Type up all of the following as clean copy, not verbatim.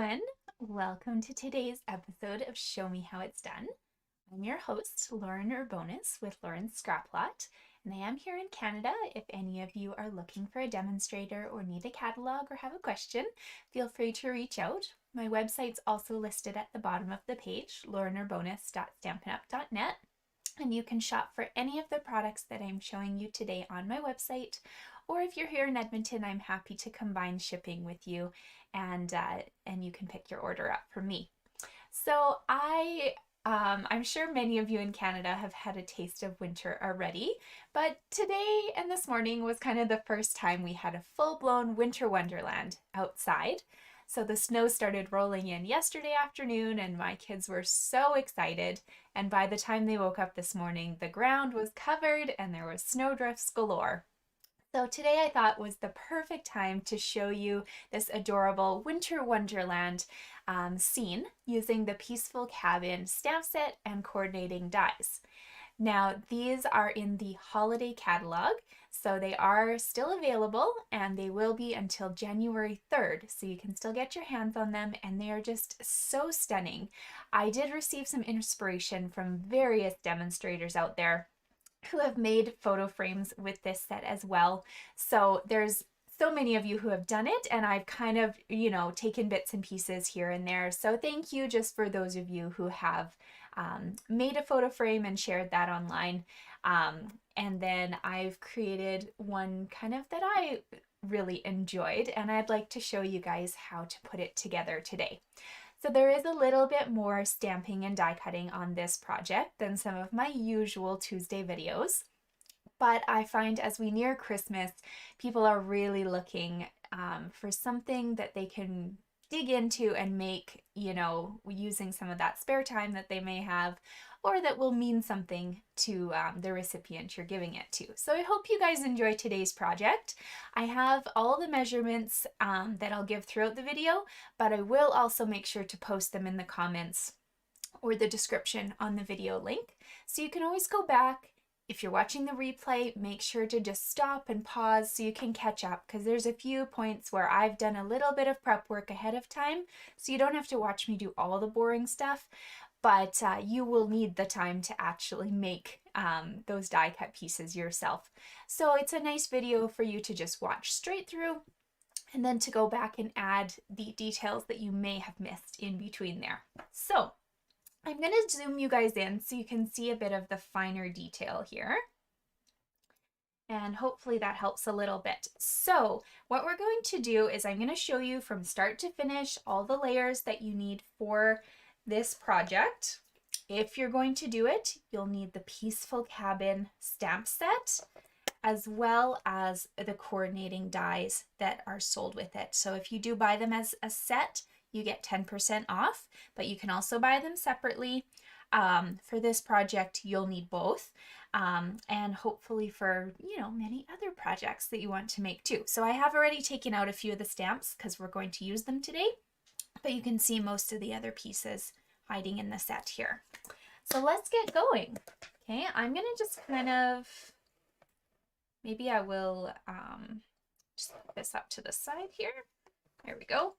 everyone. Welcome to today's episode of Show Me How It's Done. I'm your host, Lauren Urbonis with Lauren's Scraplot, and I am here in Canada. If any of you are looking for a demonstrator or need a catalog or have a question, feel free to reach out. My website's also listed at the bottom of the page, laurenurbonis.stampinup.net, and you can shop for any of the products that I'm showing you today on my website. Or if you're here in Edmonton, I'm happy to combine shipping with you and you can pick your order up from me. So I'm sure many of you in Canada have had a taste of winter already, but today and this morning was kind of the first time we had a full-blown winter wonderland outside. So the snow started rolling in yesterday afternoon and my kids were so excited. And by the time they woke up this morning, the ground was covered and there was snowdrifts galore. So today I thought was the perfect time to show you this adorable Winter Wonderland scene using the Peaceful Cabin stamp set and coordinating dies. Now these are in the holiday catalog, so they are still available and they will be until January 3rd, so you can still get your hands on them and they are just so stunning. I did receive some inspiration from various demonstrators out there who have made photo frames with this set as well. So there's so many of you who have done it and I've kind of, taken bits and pieces here and there. So thank you just for those of you who have made a photo frame and shared that online. And then I've created one kind of that I really enjoyed and I'd like to show you guys how to put it together today. So there is a little bit more stamping and die cutting on this project than some of my usual Tuesday videos. But I find as we near Christmas, people are really looking for something that they can dig into and make, using some of that spare time that they may have, or that will mean something to the recipient you're giving it to. So I hope you guys enjoy today's project. I have all the measurements that I'll give throughout the video, but I will also make sure to post them in the comments or the description on the video link. So you can always go back. If you're watching the replay, make sure to just stop and pause so you can catch up, because there's a few points where I've done a little bit of prep work ahead of time, so you don't have to watch me do all the boring stuff. But you will need the time to actually make those die cut pieces yourself. So it's a nice video for you to just watch straight through and then to go back and add the details that you may have missed in between there. So I'm going to zoom you guys in so you can see a bit of the finer detail here. And hopefully that helps a little bit. So what we're going to do is I'm going to show you from start to finish all the layers that you need for this project. If you're going to do it, you'll need the Peaceful Cabin stamp set as well as the coordinating dies that are sold with it. So if you do buy them as a set, you get 10% off, but you can also buy them separately. For this project, you'll need both, and hopefully for, many other projects that you want to make too. So I have already taken out a few of the stamps because we're going to use them today, but you can see most of the other pieces hiding in the set here. So let's get going. Okay, I'm gonna just kind of, maybe I will just put this up to the side here. There we go.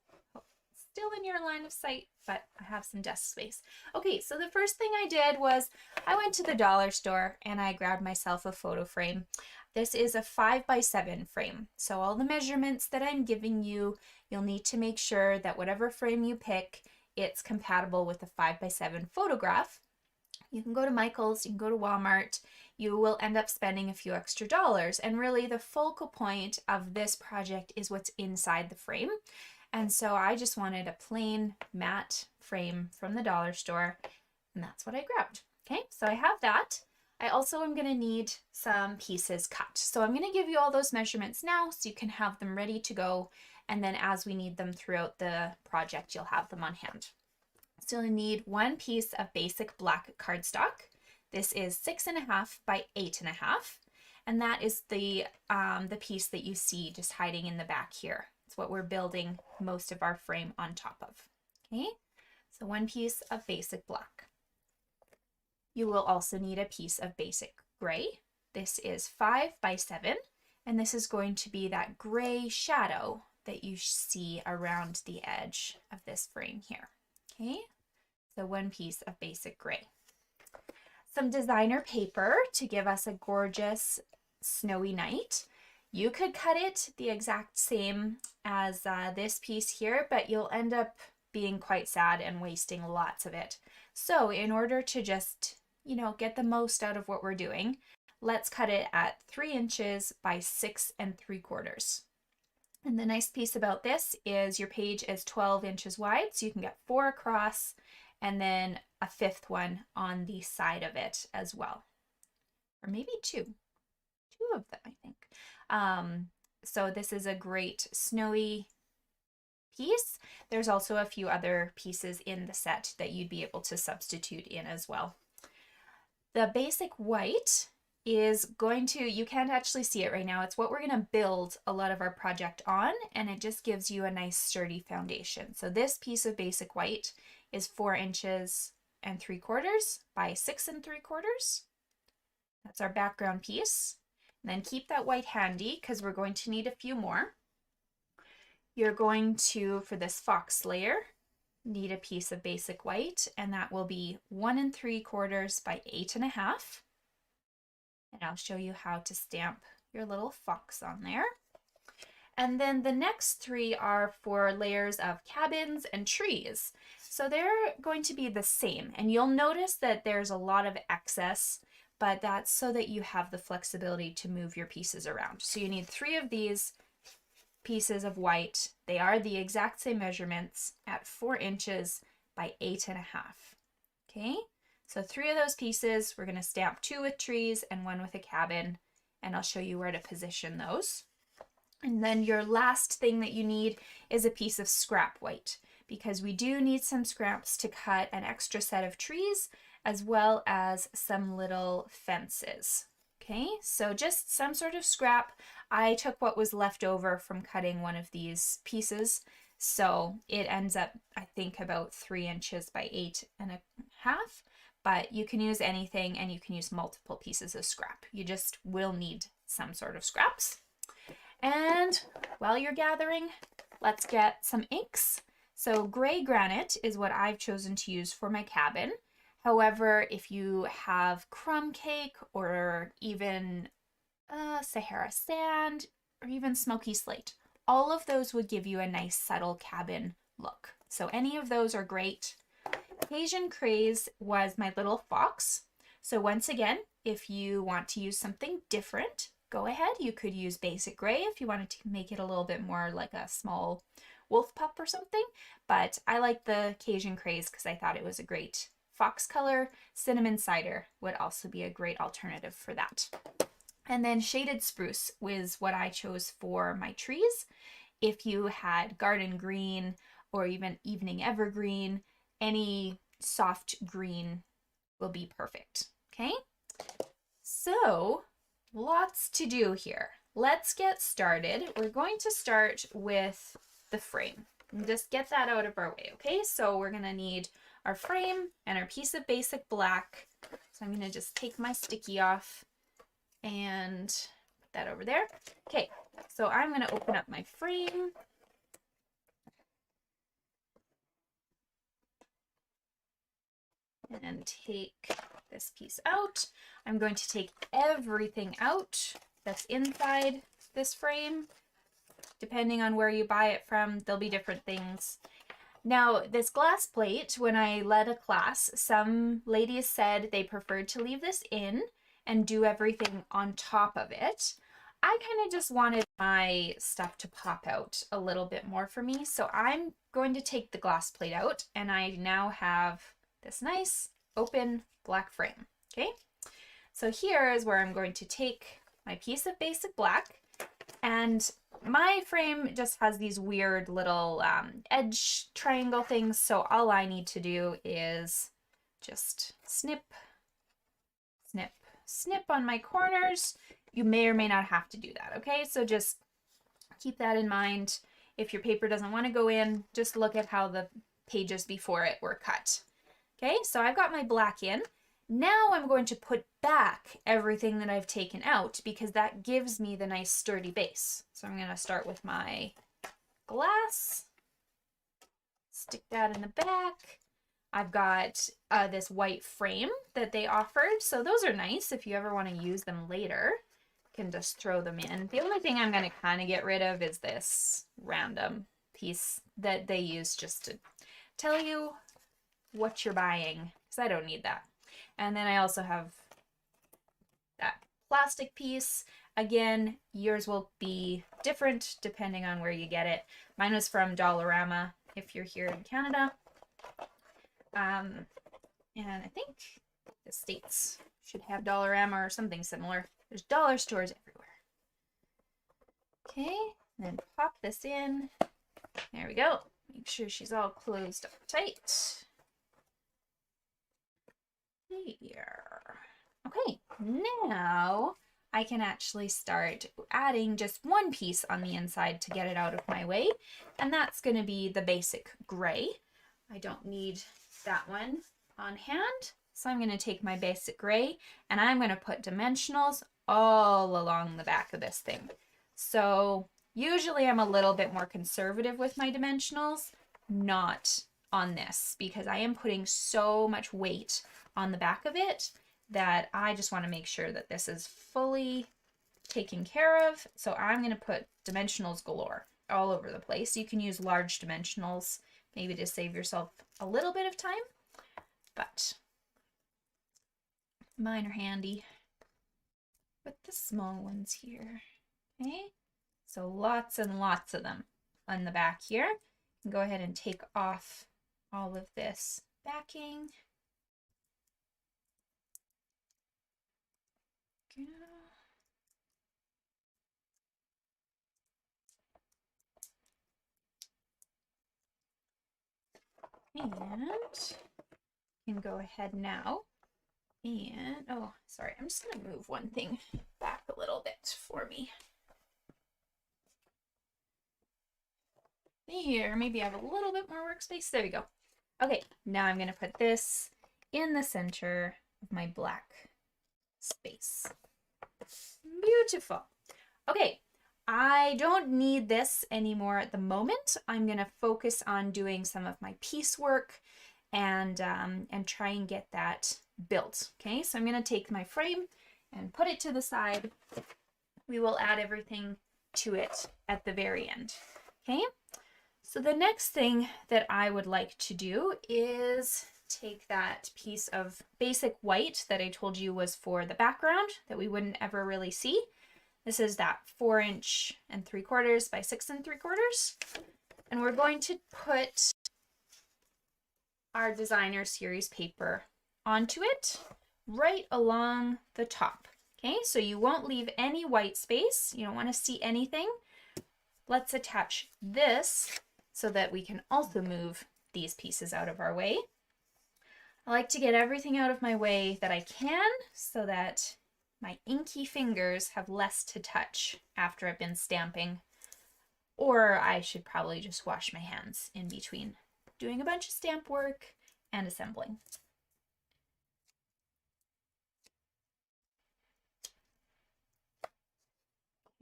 Still in your line of sight, but I have some desk space. Okay, so the first thing I did was I went to the dollar store and I grabbed myself a photo frame. This is a 5x7 frame. So all the measurements that I'm giving you, you'll need to make sure that whatever frame you pick, it's compatible with a 5x7 photograph. You can go to Michael's, you can go to Walmart, you will end up spending a few extra dollars. And really the focal point of this project is what's inside the frame. And so I just wanted a plain matte frame from the dollar store, and that's what I grabbed. Okay, so I have that. I also am going to need some pieces cut. So I'm going to give you all those measurements now so you can have them ready to go. And then as we need them throughout the project, you'll have them on hand. So you'll need one piece of basic black cardstock. This is 6.5 by 8.5. And that is the piece that you see just hiding in the back here. It's what we're building most of our frame on top of. Okay, so one piece of basic black. You will also need a piece of basic gray. This is 5 by 7, and this is going to be that gray shadow that you see around the edge of this frame here. Okay, so one piece of basic gray. Some designer paper to give us a gorgeous snowy night. You could cut it the exact same as this piece here, but you'll end up being quite sad and wasting lots of it. So in order to just, you know, get the most out of what we're doing, let's cut it at 3 inches by 6 3/4. And the nice piece about this is your page is 12 inches wide, so you can get 4 across and then a 5th one on the side of it as well. Or maybe 2 of them, I think. So this is a great snowy piece. There's also a few other pieces in the set that you'd be able to substitute in as well. The basic white is going to, you can't actually see it right now, it's what we're going to build a lot of our project on, and it just gives you a nice sturdy foundation. So this piece of basic white is 4 inches and 3/4 by 6 3/4. That's our background piece. And then keep that white handy because we're going to need a few more. You're going to, for this fox layer, need a piece of basic white, and that will be 1 3/4 by 8 1/2. And I'll show you how to stamp your little fox on there. And then the next 3 are for layers of cabins and trees. So they're going to be the same. And you'll notice that there's a lot of excess, but that's so that you have the flexibility to move your pieces around. So you need 3 of these pieces of white. They are the exact same measurements at 4 inches by 8 1/2. Okay, so 3 of those pieces, we're going to stamp 2 with trees and 1 with a cabin, and I'll show you where to position those. And then your last thing that you need is a piece of scrap white, because we do need some scraps to cut an extra set of trees as well as some little fences. Okay, so just some sort of scrap. I took what was left over from cutting one of these pieces, so it ends up, I think, about 3 inches by 8 1/2, but you can use anything and you can use multiple pieces of scrap. You just will need some sort of scraps. And while you're gathering, let's get some inks. So gray granite is what I've chosen to use for my cabin. However, if you have crumb cake or even Sahara sand or even smoky slate, all of those would give you a nice subtle cabin look. So any of those are great. Cajun Craze was my little fox. So once again, if you want to use something different, go ahead. You could use basic gray if you wanted to make it a little bit more like a small wolf pup or something. But I like the Cajun Craze because I thought it was a great fox color. Cinnamon cider would also be a great alternative for that. And then shaded spruce was what I chose for my trees. If you had garden green or even evening evergreen, any soft green will be perfect. Okay, so lots to do here. Let's get started. We're going to start with the frame and just get that out of our way. Okay, so we're gonna need our frame and our piece of basic black. So I'm gonna just take my sticky off and put that over there. Okay, so I'm gonna open up my frame. And take this piece out. I'm going to take everything out that's inside this frame. Depending on where you buy it from, there'll be different things. Now, this glass plate, when I led a class, some ladies said they preferred to leave this in and do everything on top of it. I kind of just wanted my stuff to pop out a little bit more for me, so I'm going to take the glass plate out, and I now have this nice open black frame. Okay, so here is where I'm going to take my piece of basic black, and my frame just has these weird little edge triangle things, so all I need to do is just snip, snip, snip on my corners. You may or may not have to do that, okay? So just keep that in mind. If your paper doesn't want to go in, just look at how the pages before it were cut. Okay, so I've got my black in. Now I'm going to put back everything that I've taken out because that gives me the nice sturdy base. So I'm going to start with my glass. Stick that in the back. I've got this white frame that they offered, so those are nice if you ever want to use them later. You can just throw them in. The only thing I'm going to kind of get rid of is this random piece that they use just to tell you what you're buying, because I don't need that. And then I also have that plastic piece. Again, yours will be different depending on where you get it. Mine was from Dollarama if you're here in Canada. And I think the States should have Dollarama or something similar. There's dollar stores everywhere. Okay, then pop this in. There we go. Make sure she's all closed up tight. Here. Okay, now I can actually start adding just one piece on the inside to get it out of my way, and that's going to be the basic gray. I don't need that one on hand, so I'm going to take my basic gray and I'm going to put dimensionals all along the back of this thing. So usually I'm a little bit more conservative with my dimensionals, not on this, because I am putting so much weight on the back of it that I just want to make sure that this is fully taken care of. So I'm going to put dimensionals galore all over the place. You can use large dimensionals maybe to save yourself a little bit of time, but mine are handy with the small ones here. Okay, so lots and lots of them on the back here. You can go ahead and take off all of this backing. And you can go ahead now and, oh, sorry, I'm just going to move one thing back a little bit for me. Here, maybe I have a little bit more workspace. There we go. Okay, now I'm going to put this in the center of my black space. Beautiful. Okay, I don't need this anymore at the moment. I'm going to focus on doing some of my piecework and try and get that built. Okay, so I'm going to take my frame and put it to the side. We will add everything to it at the very end. Okay, so the next thing that I would like to do is take that piece of basic white that I told you was for the background that we wouldn't ever really see. This is that 4 3/4 by 6 3/4. And we're going to put our designer series paper onto it right along the top. Okay, so you won't leave any white space. You don't want to see anything. Let's attach this so that we can also move these pieces out of our way. I like to get everything out of my way that I can so that my inky fingers have less to touch after I've been stamping, or I should probably just wash my hands in between doing a bunch of stamp work and assembling.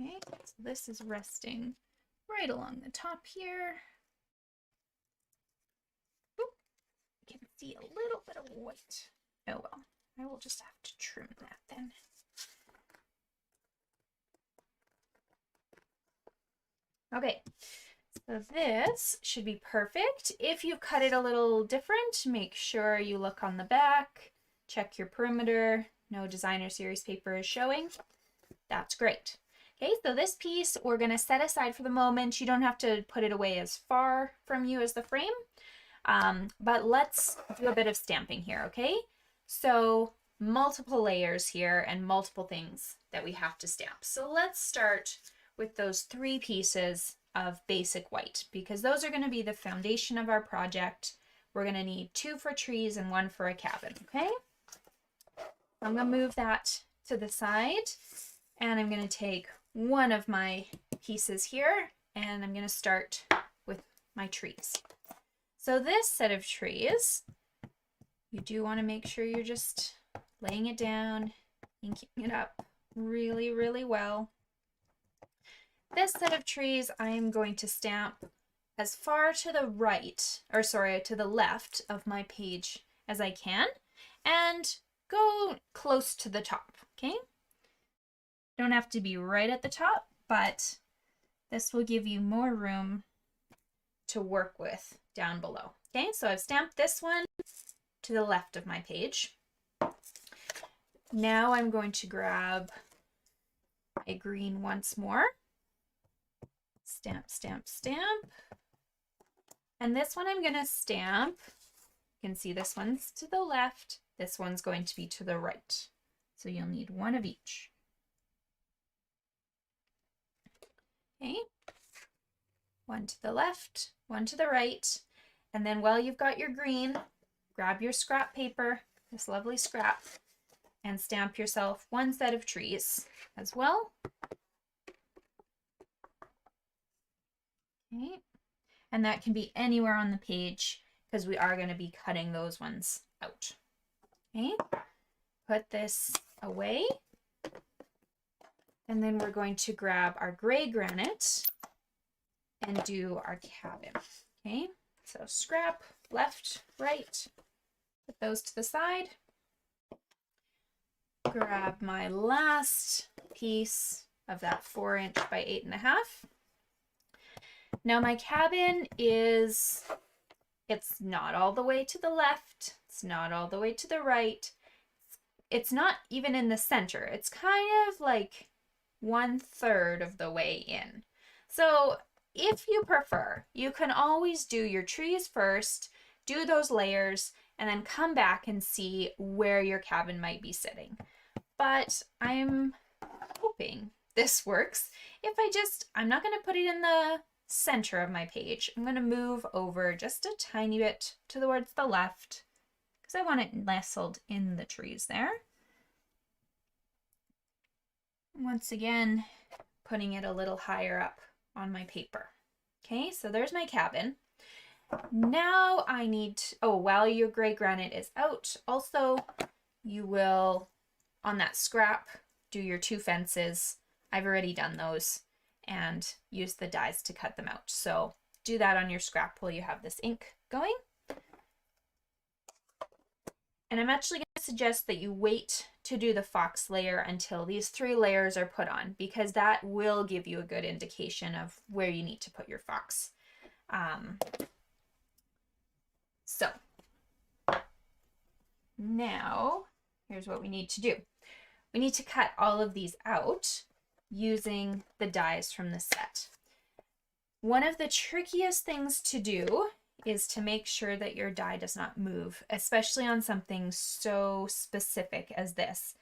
Okay, so this is resting right along the top here. Oop, you can see a little bit of white. Oh well, I will just have to trim that then. Okay, so this should be perfect. If you cut it a little different, make sure you look on the back, check your perimeter, no designer series paper is showing. That's great. Okay, so this piece we're going to set aside for the moment. You don't have to put it away as far from you as the frame, but let's do a bit of stamping here, okay? So multiple layers here and multiple things that we have to stamp. So let's start with those 3 pieces of basic white, because those are going to be the foundation of our project. We're going to need 2 for trees and 1 for a cabin, okay? I'm going to move that to the side, and I'm going to take one of my pieces here, and I'm going to start with my trees. So this set of trees, you do want to make sure you're just laying it down, inking it up really, really well. this set of trees, I am going to stamp as far to the right, or sorry, to the left of my page as I can, and go close to the top, okay? Don't have to be right at the top, but this will give you more room to work with down below. Okay, so I've stamped this one to the left of my page. Now I'm going to grab a green once more. Stamp, stamp, stamp. And this one I'm going to stamp. You can see this one's to the left. This one's going to be to the right. So you'll need one of each. Okay. One to the left, one to the right. And then while you've got your green, grab your scrap paper, this lovely scrap, and stamp yourself one set of trees as well. Okay. And that can be anywhere on the page because we are going to be cutting those ones out. Okay. Put this away. And then we're going to grab our gray granite and do our cabin. Okay, so scrap, left, right, put those to the side. Grab my last piece of that 4" by 8.5. Now my cabin it's not all the way to the left, it's not all the way to the right, it's not even in the center. It's kind of like 1/3 of the way in. So if you prefer, you can always do your trees first, do those layers, and then come back and see where your cabin might be sitting. But I'm hoping this works. I'm not going to put it in the center of my page. I'm going to move over just a tiny bit towards the left because I want it nestled in the trees there. Once again, putting it a little higher up on my paper. Okay, so there's my cabin. Now I need, while your gray granite is out, also you will, on that scrap, do your 2 fences. I've already done those and use the dies to cut them out. So do that on your scrap while you have this ink going. And I'm actually going to suggest that you wait to do the fox layer until these 3 layers are put on, because that will give you a good indication of where you need to put your fox. So now here's what we need to do. We need to cut all of these out using the dies from the set. One of the trickiest things to do is to make sure that your die does not move, especially on something so specific as this.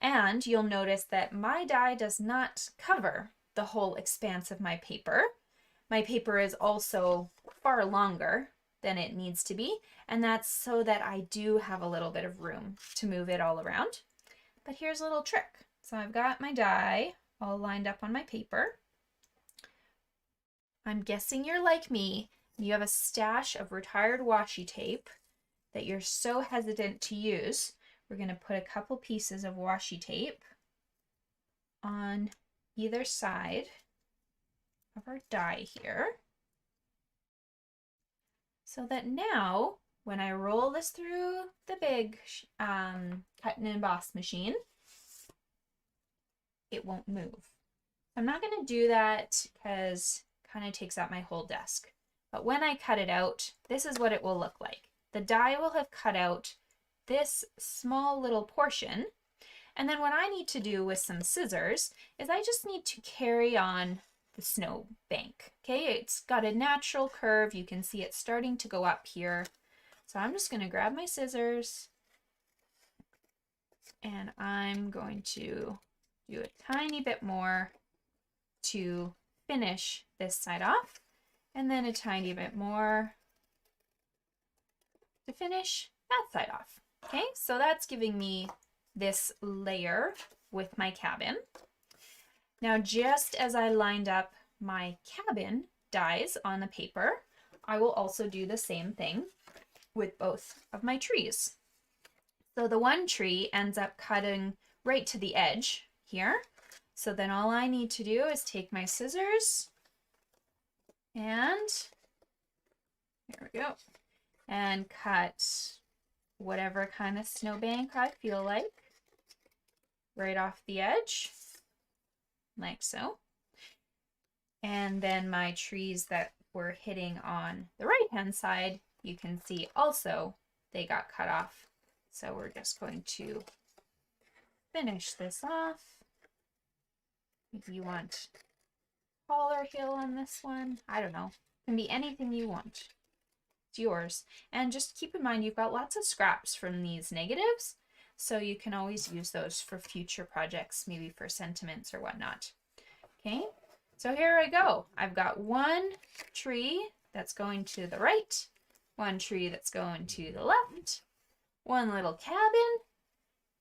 And you'll notice that my die does not cover the whole expanse of my paper. My paper is also far longer than it needs to be, and that's so that I do have a little bit of room to move it all around. But here's a little trick. So I've got my die all lined up on my paper. I'm guessing you're like me. You have a stash of retired washi tape that you're so hesitant to use. We're going to put a couple pieces of washi tape on either side of our die here, so that now when I roll this through the big cut and emboss machine, it won't move. I'm not going to do that because it kind of takes up my whole desk. But when I cut it out, this is what it will look like. The die will have cut out this small little portion. And then what I need to do with some scissors is I just need to carry on the snow bank. Okay, it's got a natural curve. You can see it starting to go up here. So I'm just going to grab my scissors and I'm going to do a tiny bit more to finish this side off, and then a tiny bit more to finish that side off. Okay, so that's giving me this layer with my cabin. Now, just as I lined up my cabin dies on the paper, I will also do the same thing with both of my trees. So the one tree ends up cutting right to the edge here, So then all I need to do is take my scissors and there we go, and cut whatever kind of snowbank I feel like right off the edge, like so. And then my trees that were hitting on the right hand side, you can see also they got cut off. So we're just going to finish this off. If you want collar hill on this one, I don't know. It can be anything you want. It's yours. And just keep in mind you've got lots of scraps from these negatives, so you can always use those for future projects, maybe for sentiments or whatnot. Okay, so here I go. I've got one tree that's going to the right, one tree that's going to the left, one little cabin,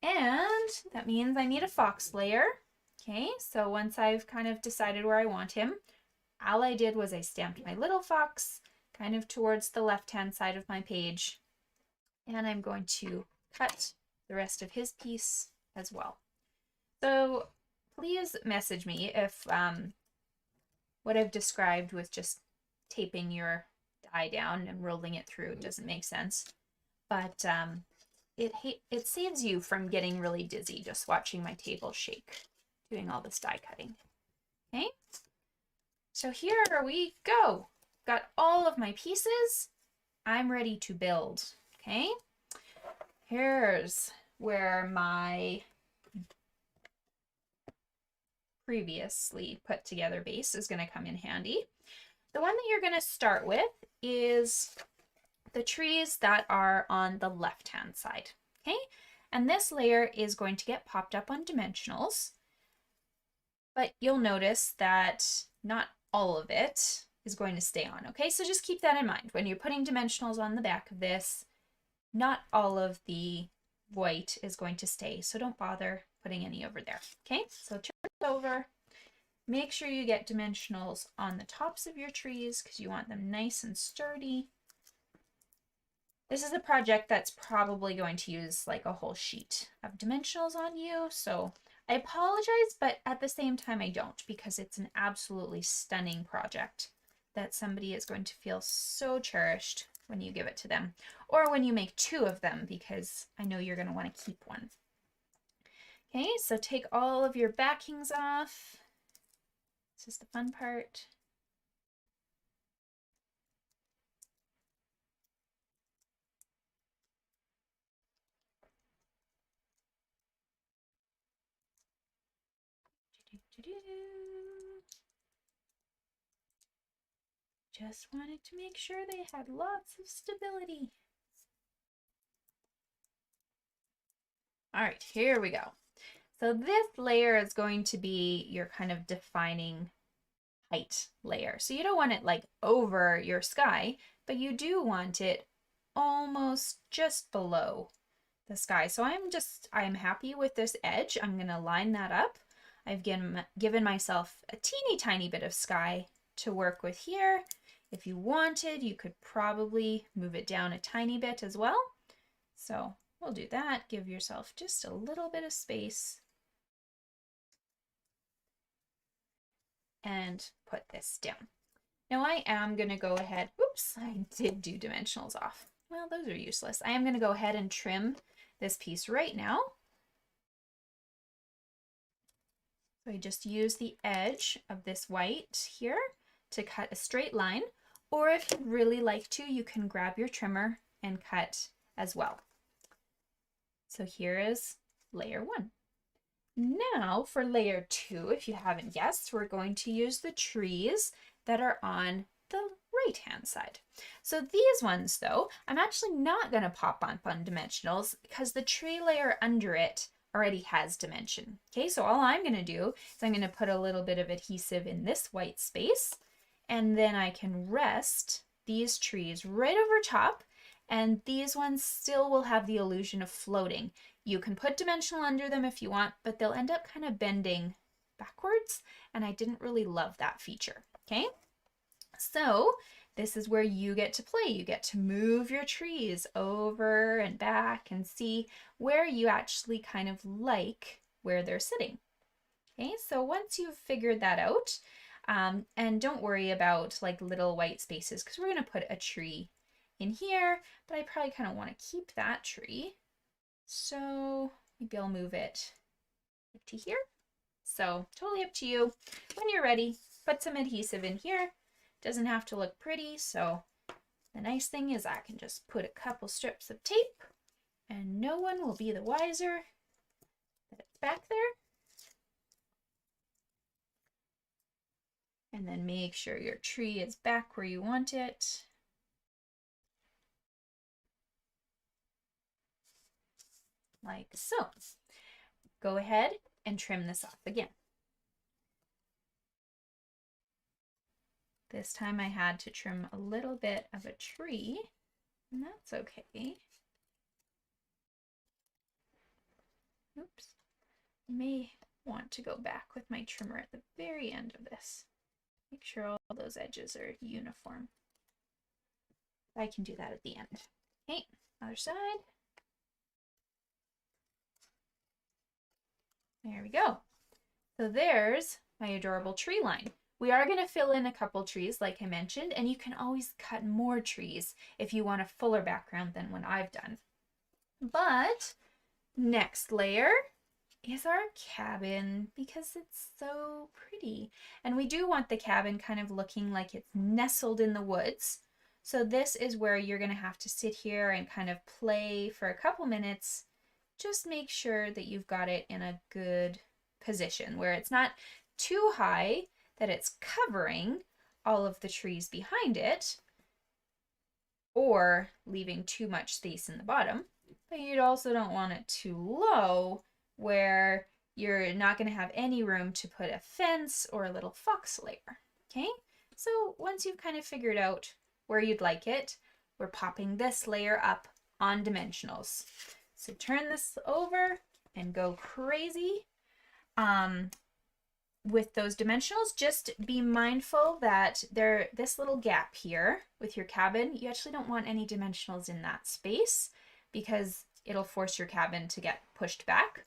and that means I need a fox layer. Okay, so once I've kind of decided where I want him, all I did was I stamped my little fox kind of towards the left-hand side of my page, and I'm going to cut the rest of his piece as well. So please message me if what I've described with just taping your die down and rolling it through doesn't make sense, but it saves you from getting really dizzy just watching my table shake doing all this die cutting. Okay, so here we go. Got all of my pieces. I'm ready to build. Okay, here's where my previously put together base is going to come in handy. The one that you're going to start with is the trees that are on the left hand side. Okay, and this layer is going to get popped up on dimensionals, but you'll notice that not all of it is going to stay on. Okay, so just keep that in mind when you're putting dimensionals on the back of this. Not all of the white is going to stay, so don't bother putting any over there. Okay, so turn it over. Make sure you get dimensionals on the tops of your trees because you want them nice and sturdy. This is a project that's probably going to use like a whole sheet of dimensionals on you, so I apologize, but at the same time I don't, because it's an absolutely stunning project that somebody is going to feel so cherished when you give it to them, or when you make two of them, because I know you're going to want to keep one. Okay, so take all of your backings off. This is the fun part. Just wanted to make sure they had lots of stability. All right, here we go. So this layer is going to be your kind of defining height layer. So you don't want it like over your sky, but you do want it almost just below the sky. So I'm happy with this edge. I'm going to line that up. I've given myself a teeny tiny bit of sky to work with here. If you wanted, you could probably move it down a tiny bit as well. So we'll do that. Give yourself just a little bit of space and put this down. Now I am going to go ahead, oops, I did do dimensionals off. Well, those are useless. I am going to go ahead and trim this piece right now. So I just use the edge of this white here to cut a straight line, or if you'd really like to, you can grab your trimmer and cut as well. So here is layer one. Now for layer two, if you haven't guessed, we're going to use the trees that are on the right hand side. So these ones though, I'm actually not going to pop up on dimensionals because the tree layer under it already has dimension. Okay, so all I'm going to do is I'm going to put a little bit of adhesive in this white space, and then I can rest these trees right over top, and these ones still will have the illusion of floating. You can put dimensional under them if you want, but they'll end up kind of bending backwards, and I didn't really love that feature. Okay, so this is where you get to play. You get to move your trees over and back and see where you actually kind of like where they're sitting. Okay, so once you've figured that out, and don't worry about like little white spaces because we're going to put a tree in here, but I probably kind of want to keep that tree. So maybe I'll move it to here. So totally up to you. When you're ready, put some adhesive in here. Doesn't have to look pretty, so the nice thing is I can just put a couple strips of tape and no one will be the wiser that it's back there. And then make sure your tree is back where you want it. Like so. Go ahead and trim this off again. This time I had to trim a little bit of a tree, and that's okay. Oops. I may want to go back with my trimmer at the very end of this. Make sure all those edges are uniform. I can do that at the end. Okay, other side. There we go. So there's my adorable tree line. We are going to fill in a couple trees like I mentioned, and you can always cut more trees if you want a fuller background than what I've done. But next layer is our cabin because it's so pretty. And we do want the cabin kind of looking like it's nestled in the woods. So this is where you're going to have to sit here and kind of play for a couple minutes. Just make sure that you've got it in a good position where it's not too high that it's covering all of the trees behind it or leaving too much space in the bottom. But you also don't want it too low where you're not going to have any room to put a fence or a little fox layer. Okay, so once you've kind of figured out where you'd like it, we're popping this layer up on dimensionals. So turn this over and go crazy with those dimensionals. Just be mindful that this little gap here with your cabin, you actually don't want any dimensionals in that space because it'll force your cabin to get pushed back.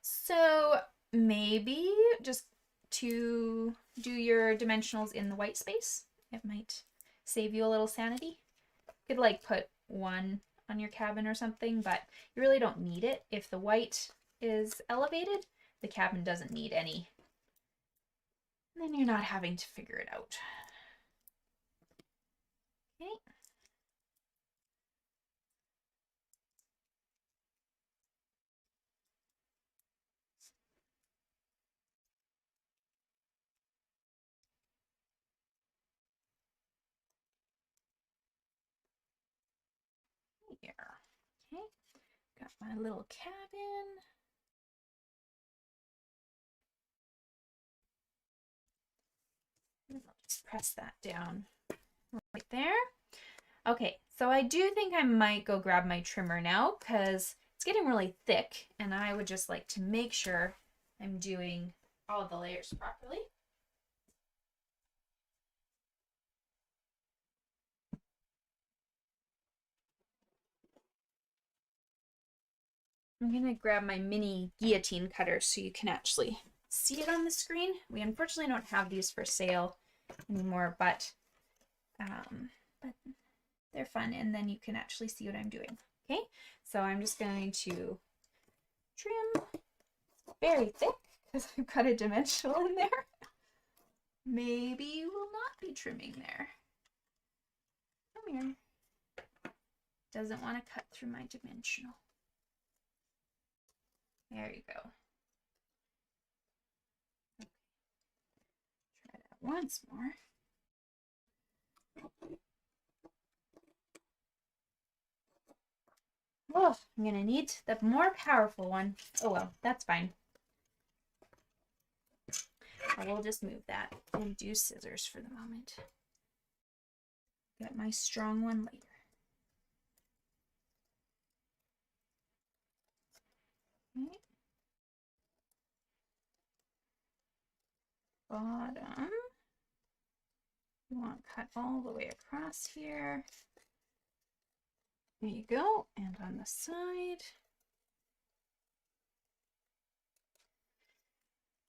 So maybe just to do your dimensionals in the white space, it might save you a little sanity. You could like put one on your cabin or something, but you really don't need it. If the white is elevated, the cabin doesn't need any. And then you're not having to figure it out. Okay. Here. Okay. Got my little cabin. I'll just press that down right there. Okay, so I do think I might go grab my trimmer now because it's getting really thick and I would just like to make sure I'm doing all of the layers properly. I'm going to grab my mini guillotine cutter so you can actually see it on the screen. We unfortunately don't have these for sale anymore, but they're fun, and then you can actually see what I'm doing. Okay, so I'm just going to trim very thick because I've got a dimensional in there. Maybe you will not be trimming there. Come here. Doesn't want to cut through my dimensional. There you go. Okay. Try that once more. Oh, I'm gonna need the more powerful one. Oh well, that's fine. I will just move that and do scissors for the moment. Get my strong one later. Okay. Bottom. You want to cut all the way across here. There you go. And on the side.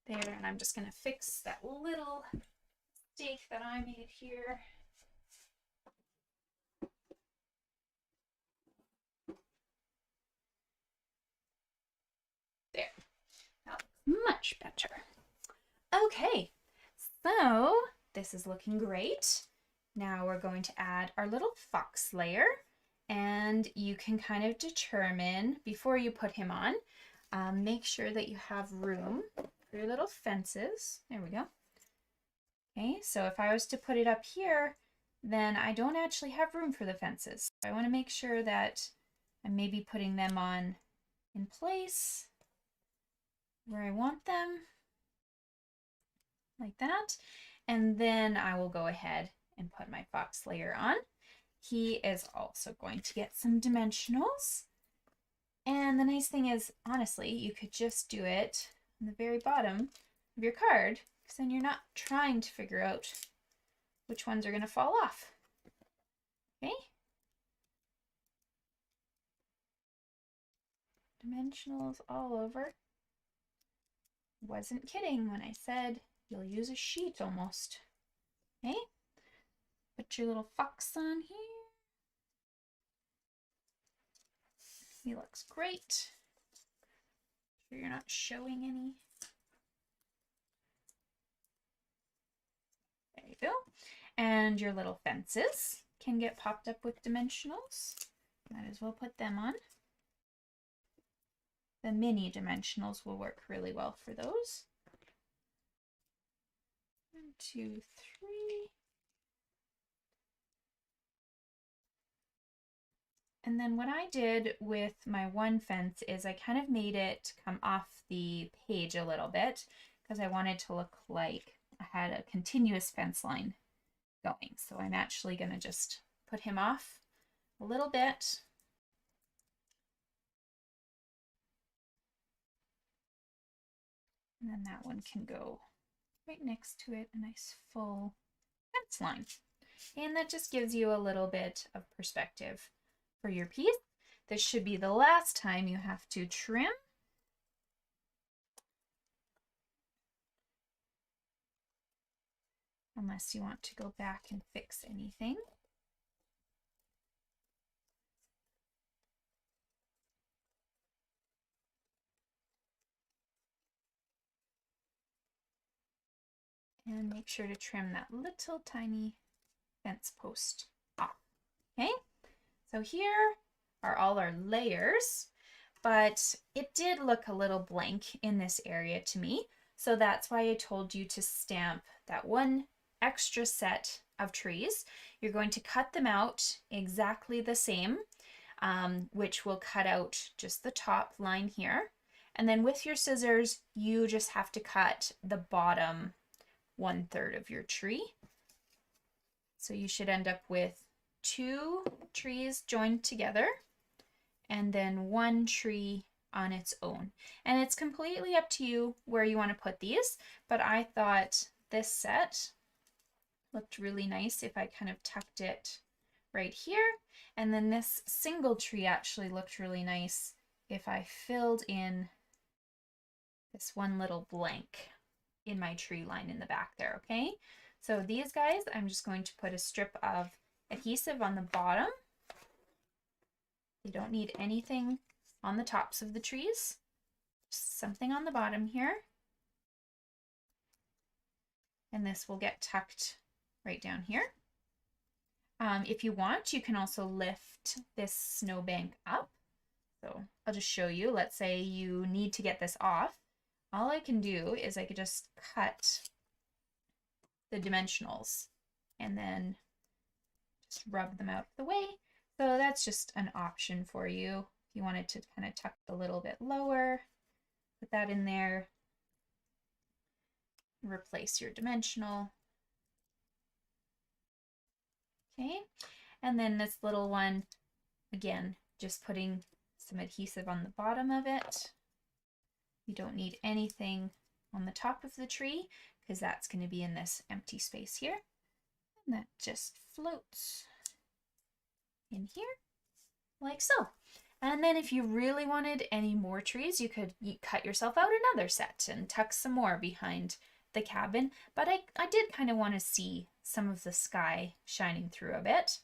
there, and I'm just going to fix that little mistake that I made here. There, that looks much better. Okay, so this is looking great. Now we're going to add our little fox layer, and you can kind of determine before you put him on, make sure that you have room for your little fences. There we go. Okay, so if I was to put it up here, then I don't actually have room for the fences. So I want to make sure that I'm maybe putting them on in place where I want them, like that. And then I will go ahead and put my fox layer on. He is also going to get some dimensionals. And the nice thing is, honestly, you could just do it on the very bottom of your card, because then you're not trying to figure out which ones are going to fall off. Okay? Dimensionals all over. Wasn't kidding when I said you'll use a sheet almost. Okay? Put your little fox on here. He looks great. Make sure you're not showing any. There you go. And your little fences can get popped up with dimensionals. Might as well put them on. The mini dimensionals will work really well for those. 1, 2, 3. And then what I did with my one fence is I kind of made it come off the page a little bit because I wanted to look like I had a continuous fence line going. So I'm actually going to just put him off a little bit. And then that one can go right next to it, a nice full fence line. And that just gives you a little bit of perspective for your piece. This should be the last time you have to trim. Unless you want to go back and fix anything. And make sure to trim that little tiny fence post off. Okay, so here are all our layers, but it did look a little blank in this area to me. So that's why I told you to stamp that one extra set of trees. You're going to cut them out exactly the same, which will cut out just the top line here. And then with your scissors, you just have to cut the bottom 1/3 of your tree. So you should end up with 2 trees joined together and then 1 tree on its own. And it's completely up to you where you want to put these, but I thought this set looked really nice if I kind of tucked it right here. And then this single tree actually looked really nice if I filled in this one little blank in my tree line in the back there, okay? So these guys, I'm just going to put a strip of adhesive on the bottom. You don't need anything on the tops of the trees, just something on the bottom here. And this will get tucked right down here. If you want, you can also lift this snowbank up. So I'll just show you. Let's say you need to get this off. All I can do is I could just cut the dimensionals and then just rub them out of the way. So that's just an option for you. If you wanted to kind of tuck a little bit lower, put that in there, replace your dimensional. Okay, and then this little one, again, just putting some adhesive on the bottom of it. You don't need anything on the top of the tree because that's going to be in this empty space here. And that just floats in here like so. And then if you really wanted any more trees, you could cut yourself out another set and tuck some more behind the cabin. But I did kind of want to see some of the sky shining through a bit.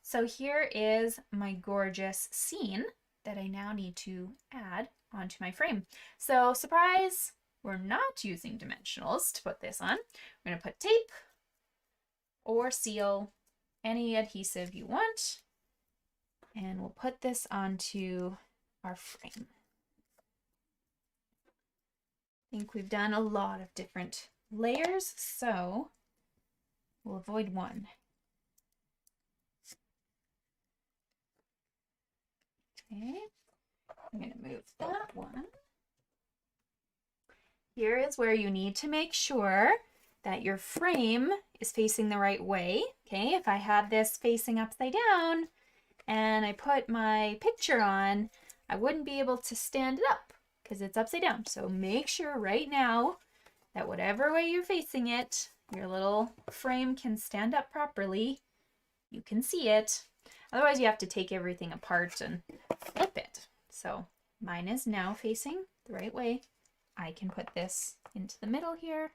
So here is my gorgeous scene that I now need to add onto my frame. So surprise, we're not using dimensionals to put this on. We're going to put tape or seal, any adhesive you want. And we'll put this onto our frame. I think we've done a lot of different layers, so we'll avoid one. Okay, I'm going to move that one. Here is where you need to make sure that your frame is facing the right way. Okay, if I have this facing upside down, and I put my picture on, I wouldn't be able to stand it up because it's upside down. So make sure right now that whatever way you're facing it, your little frame can stand up properly. You can see it. Otherwise you have to take everything apart and flip it. So mine is now facing the right way. I can put this into the middle here.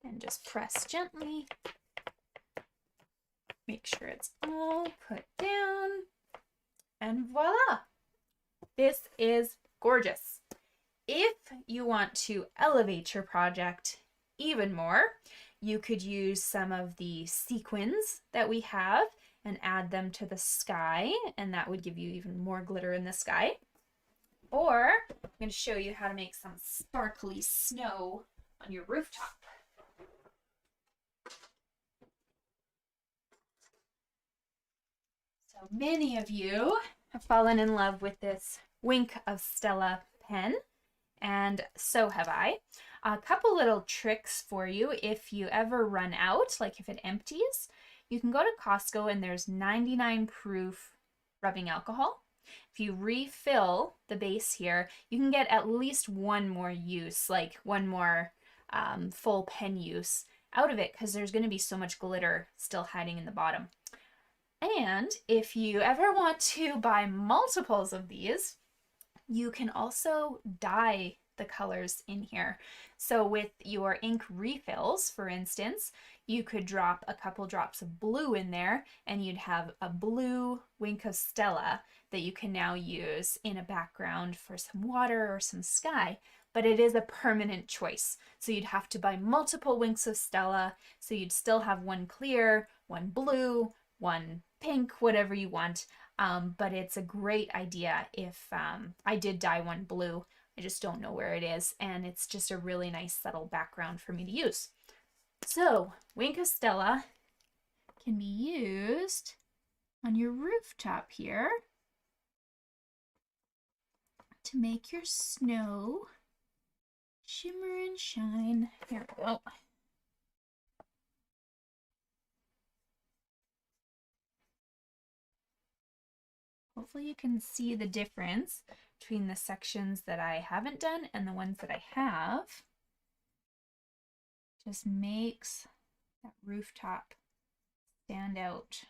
And just press gently. Make sure it's all put down. And voila! This is gorgeous. If you want to elevate your project even more, you could use some of the sequins that we have and add them to the sky, and that would give you even more glitter in the sky. Or I'm going to show you how to make some sparkly snow on your rooftop. So many of you have fallen in love with this Wink of Stella pen, and so have I. A couple little tricks for you if you ever run out, like if it empties. You can go to Costco and there's 99 proof rubbing alcohol. If you refill the base here, you can get at least one more use, like one more full pen use out of it, because there's going to be so much glitter still hiding in the bottom. And if you ever want to buy multiples of these, you can also dye the colors in here. So with your ink refills, for instance, you could drop a couple drops of blue in there and you'd have a blue Wink of Stella that you can now use in a background for some water or some sky. But it is a permanent choice. So you'd have to buy multiple Winks of Stella, so you'd still have one clear, one blue, one pink, whatever you want. But it's a great idea if I did dye one blue. I just don't know where it is, and it's just a really nice subtle background for me to use. So Wink of Stella can be used on your rooftop here to make your snow shimmer and shine. Here we go. Hopefully you can see the difference between the sections that I haven't done and the ones that I have. Just makes that rooftop stand out.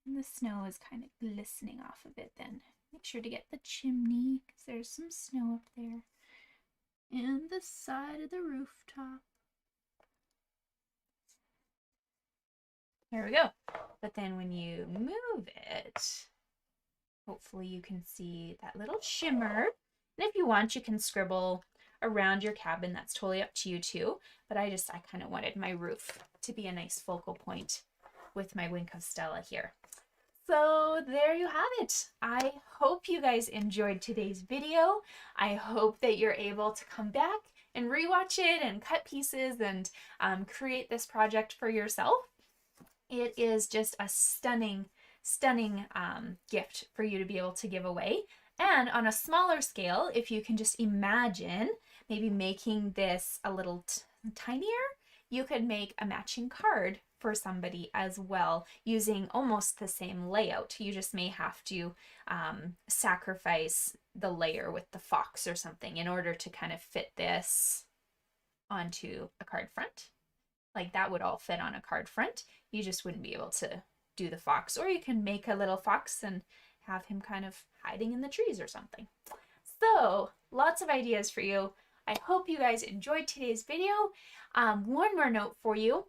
And the snow is kind of glistening off a bit then. Make sure to get the chimney because there's some snow up there. And the side of the rooftop. There we go. But then when you move it, hopefully you can see that little shimmer. And if you want, you can scribble around your cabin. That's totally up to you too. But I kind of wanted my roof to be a nice focal point with my Wink of Stella here. So there you have it. I hope you guys enjoyed today's video. I hope that you're able to come back and rewatch it and cut pieces and create this project for yourself. It is just a stunning gift for you to be able to give away. And on a smaller scale, if you can just imagine maybe making this a little tinier, you could make a matching card for somebody as well using almost the same layout. You just may have to sacrifice the layer with the fox or something in order to kind of fit this onto a card front Like that would all fit on a card front. You just wouldn't be able to do the fox, or you can make a little fox and have him kind of hiding in the trees or something. So lots of ideas for you. I hope you guys enjoyed today's video. One more note for you.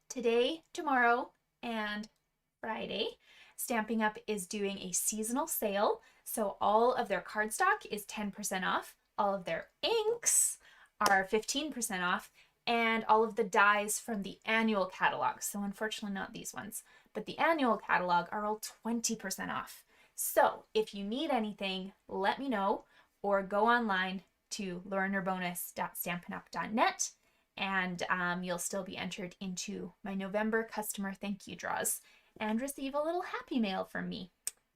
Today, tomorrow, and Friday, Stampin' Up is doing a seasonal sale. So all of their cardstock is 10% off. All of their inks are 15% off. And all of the dies from the annual catalog. So unfortunately not these ones, but the annual catalog are all 20% off. So if you need anything, let me know, or go online to learnerbonus.stampinup.net, and you'll still be entered into my November customer thank you draws and receive a little happy mail from me.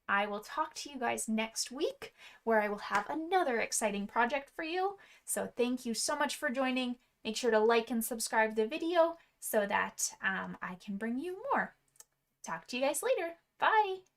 I will talk to you guys next week, where I will have another exciting project for you. So thank you so much for joining. Make sure to like and subscribe the video so that I can bring you more. Talk to you guys later. Bye.